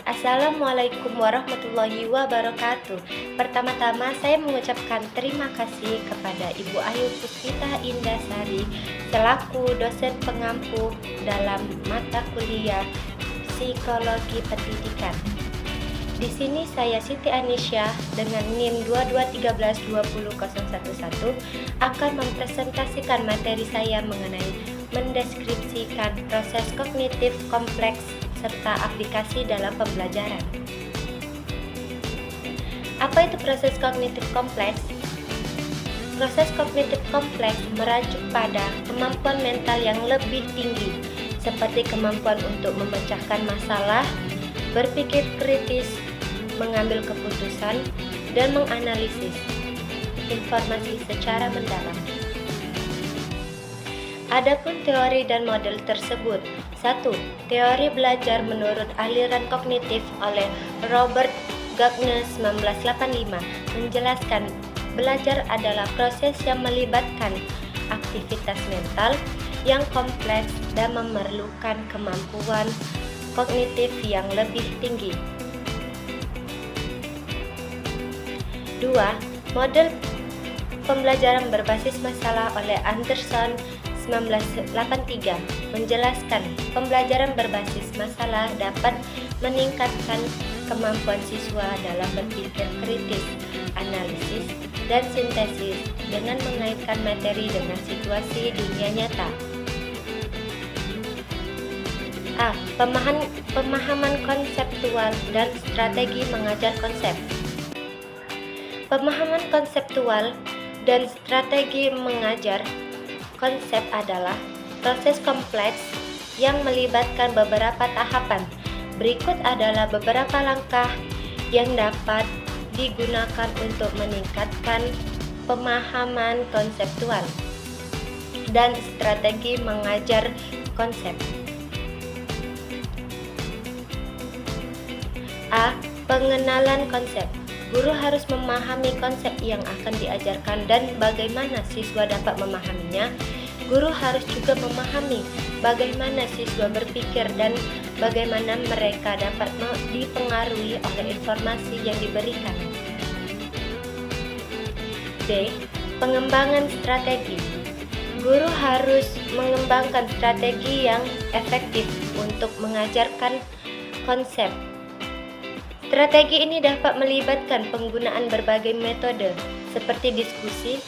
Assalamualaikum warahmatullahi wabarakatuh. Pertama-tama saya mengucapkan terima kasih kepada Ibu Ayu Puspita Indasari selaku dosen pengampu dalam mata kuliah Psikologi Pendidikan. Di sini saya Siti Anisya dengan NIM 2213200111 akan mempresentasikan materi saya mengenai mendeskripsikan proses kognitif kompleks serta aplikasi dalam pembelajaran. Apa itu proses kognitif kompleks? Proses kognitif kompleks merujuk pada kemampuan mental yang lebih tinggi, seperti kemampuan untuk memecahkan masalah, berpikir kritis, mengambil keputusan, dan menganalisis informasi secara mendalam. Adapun teori dan model tersebut. 1. Teori belajar menurut aliran kognitif oleh Robert Gagner 1985 menjelaskan belajar adalah proses yang melibatkan aktivitas mental yang kompleks dan memerlukan kemampuan kognitif yang lebih tinggi. 2. Model pembelajaran berbasis masalah oleh Anderson 1983 menjelaskan pembelajaran berbasis masalah dapat meningkatkan kemampuan siswa dalam berpikir kritis, analisis, dan sintesis dengan mengaitkan materi dengan situasi dunia nyata. A. Pemahaman konseptual dan strategi mengajar konsep. Pemahaman konseptual dan strategi mengajar konsep adalah proses kompleks yang melibatkan beberapa tahapan. Berikut adalah beberapa langkah yang dapat digunakan untuk meningkatkan pemahaman konseptual dan strategi mengajar konsep. A. Pengenalan konsep. Guru harus memahami konsep yang akan diajarkan dan bagaimana siswa dapat memahaminya. Guru harus juga memahami bagaimana siswa berpikir dan bagaimana mereka dapat dipengaruhi oleh informasi yang diberikan. B. Pengembangan strategi. Guru harus mengembangkan strategi yang efektif untuk mengajarkan konsep. Strategi ini dapat melibatkan penggunaan berbagai metode seperti diskusi,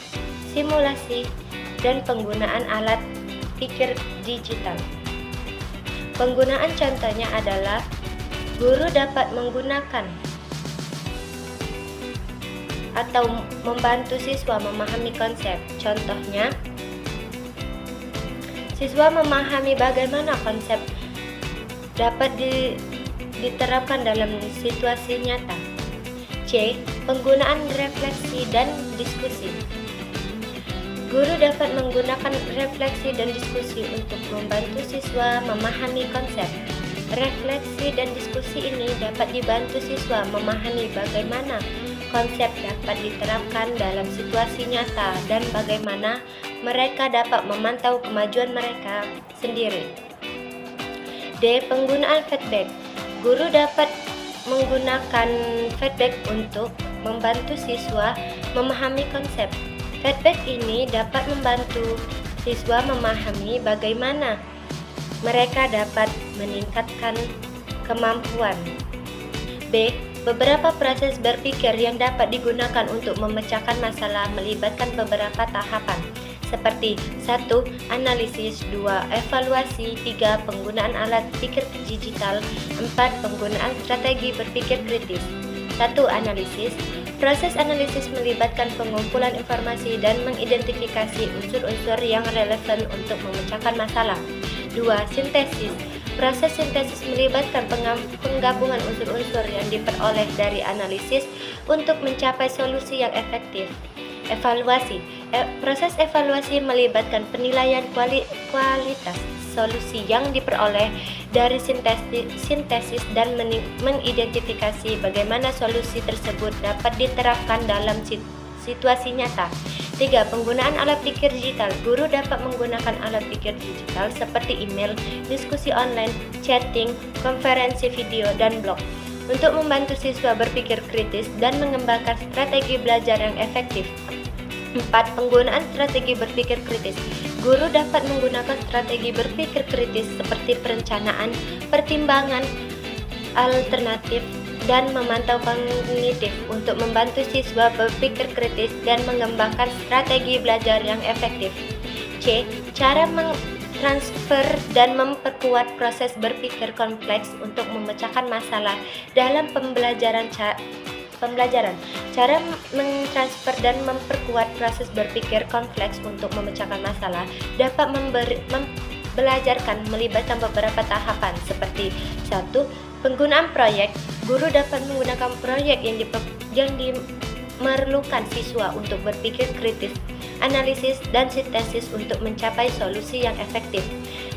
simulasi, dan penggunaan alat pikir digital. Penggunaan contohnya adalah guru dapat menggunakan atau membantu siswa memahami konsep. Contohnya, siswa memahami bagaimana konsep dapat diterapkan dalam situasi nyata. C. Penggunaan refleksi dan diskusi. Guru dapat menggunakan refleksi dan diskusi untuk membantu siswa memahami konsep. Refleksi dan diskusi ini dapat dibantu siswa memahami bagaimana konsep dapat diterapkan dalam situasi nyata dan bagaimana mereka dapat memantau kemajuan mereka sendiri. D. Penggunaan feedback. Guru dapat menggunakan feedback untuk membantu siswa memahami konsep. Feedback ini dapat membantu siswa memahami bagaimana mereka dapat meningkatkan kemampuan. B. Beberapa proses berpikir yang dapat digunakan untuk memecahkan masalah melibatkan beberapa tahapan, seperti 1. Analisis, 2. Evaluasi, 3. Penggunaan alat pikir digital, 4. Penggunaan strategi berpikir kritis. 1. Analisis. Proses analisis melibatkan pengumpulan informasi dan mengidentifikasi unsur-unsur yang relevan untuk memecahkan masalah. 2. Sintesis. Proses sintesis melibatkan penggabungan unsur-unsur yang diperoleh dari analisis untuk mencapai solusi yang efektif. Evaluasi. Proses evaluasi melibatkan penilaian kualitas solusi yang diperoleh dari sintesis dan mengidentifikasi bagaimana solusi tersebut dapat diterapkan dalam situasi nyata. 3. Penggunaan alat pikir digital. Guru dapat menggunakan alat pikir digital seperti email, diskusi online, chatting, konferensi video, dan blog untuk membantu siswa berpikir kritis dan mengembangkan strategi belajar yang efektif. 4. Penggunaan strategi berpikir kritis. Guru dapat menggunakan strategi berpikir kritis seperti perencanaan, pertimbangan alternatif, dan memantau kognitif untuk membantu siswa berpikir kritis dan mengembangkan strategi belajar yang efektif. C. Cara mentransfer dan memperkuat proses berpikir kompleks untuk memecahkan masalah dalam pembelajaran. Cara mentransfer dan memperkuat proses berpikir kompleks untuk memecahkan masalah dapat belajarkan melibatkan beberapa tahapan seperti 1. Penggunaan proyek. Guru dapat menggunakan proyek yang dimerlukan siswa untuk berpikir kritis, analisis, dan sintesis untuk mencapai solusi yang efektif.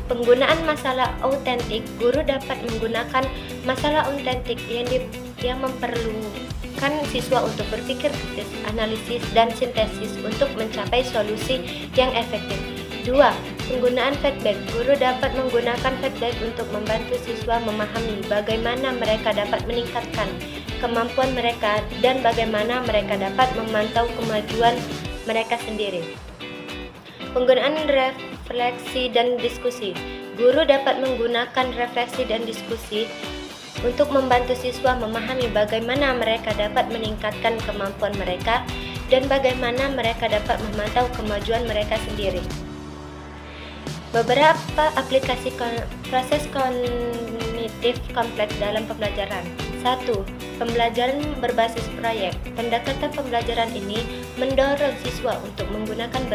Penggunaan masalah autentik. Guru dapat menggunakan masalah autentik yang memerlukan siswa untuk berpikir kritis, analisis, dan sintesis untuk mencapai solusi yang efektif. 2. Penggunaan feedback. Guru dapat menggunakan feedback untuk membantu siswa memahami bagaimana mereka dapat meningkatkan kemampuan mereka dan bagaimana mereka dapat memantau kemajuan mereka sendiri. Penggunaan refleksi dan diskusi. Guru dapat menggunakan refleksi dan diskusi untuk membantu siswa memahami bagaimana mereka dapat meningkatkan kemampuan mereka dan bagaimana mereka dapat memantau kemajuan mereka sendiri. Beberapa aplikasi proses kognitif kompleks dalam pembelajaran. 1. Pembelajaran berbasis proyek. Pendekatan pembelajaran ini mendorong siswa untuk menggunakan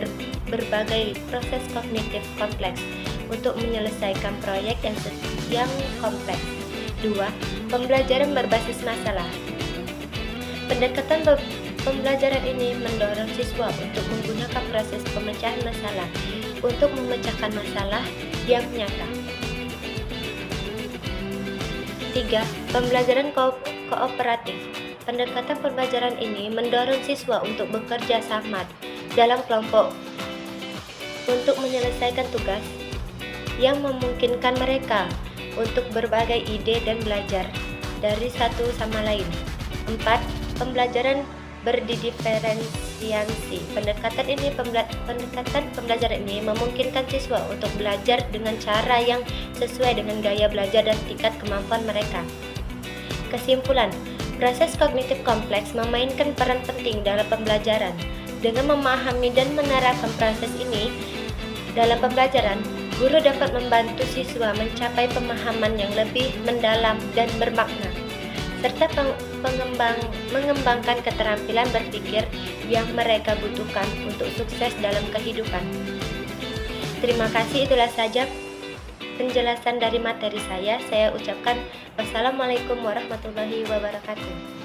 berbagai proses kognitif kompleks untuk menyelesaikan proyek yang kompleks. 2. Pembelajaran berbasis masalah. Pendekatan pembelajaran ini mendorong siswa untuk menggunakan proses pemecahan masalah untuk memecahkan masalah yang nyata. 3. Pembelajaran kooperatif. Pendekatan pembelajaran ini mendorong siswa untuk bekerja sama dalam kelompok untuk menyelesaikan tugas yang memungkinkan mereka untuk berbagai ide dan belajar dari satu sama lain. 4. Pembelajaran berdiferensiasi. Pendekatan pembelajaran ini memungkinkan siswa untuk belajar dengan cara yang sesuai dengan gaya belajar dan tingkat kemampuan mereka. Kesimpulan, proses kognitif kompleks memainkan peran penting dalam pembelajaran. Dengan memahami dan menerapkan proses ini dalam pembelajaran, guru dapat membantu siswa mencapai pemahaman yang lebih mendalam dan bermakna, serta mengembangkan keterampilan berpikir yang mereka butuhkan untuk sukses dalam kehidupan. Terima kasih, itulah saja penjelasan dari materi saya. Saya ucapkan wassalamualaikum warahmatullahi wabarakatuh.